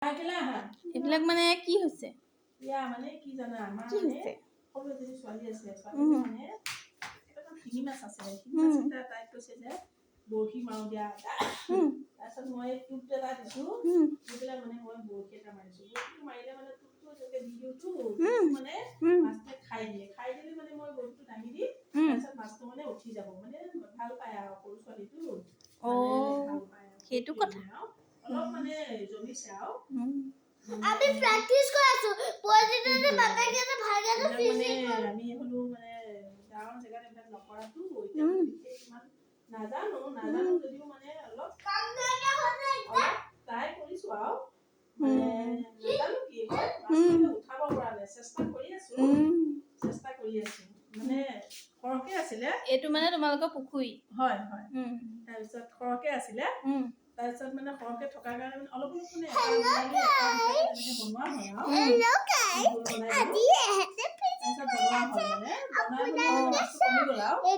এইবিলাক মানে কি হৈছে? মানে কি জানা, আমাৰ কি হৈছে? সৰু এজনী ছোৱালী আছে, ছোৱালী মানে এটা শিঙি মাছ আছে, শিঙি মাছ এটা তাইক কৈছে যে বৰশী মাৰো দিয়া। তাৰপিছত মই টোপ এটা দিছো, দি পেলাই মানে মই বৰশী এটা মাৰিছো। বৰশীটো মাৰিলে মানে টোপটো এনেকে দি দিওঁতো, মানে মাছটোৱে খাই দিয়ে। খাই দিলে মানে মই বৰশীটো দাঙি দি তাৰপিছত মাছটো মানে উঠি যাব। মানে ভাল পায় আৰু সৰু ছোৱালীটো ভাল পায় সেইটো কথা। অলপ মানে জমিছে আৰু আমি প্ৰেক্টিস কৰি আছো পজিটিভলি বাটাকে যে ভাগে যে মানে আমি হলো মানে গাঁৱৰ জেগাত এইবিলাক নকৰাতো এতিয়া বিশেষ ইমান নাজানো যদিও মানে অলপ ট্ৰাই কৰিছো আৰু মানে নাজানো কি হয় মাছটো উঠাব পৰা নাই, চেষ্টা কৰি আছো মানে সৰহকে আছিলে। এইটো মানে তোমালোকৰ পুখুৰী? হয় হয়। তাৰপিছত সৰহকে আছিলে, তাৰপিছত মানে সৰহকে থকাৰ কাৰণে মানে অলপ মানে তেনেকে বনোৱা হয় আৰু আজি এহেতে তাৰপিছত বনোৱা হয় মানে বনাই মাছটো কমি গ'ল আৰু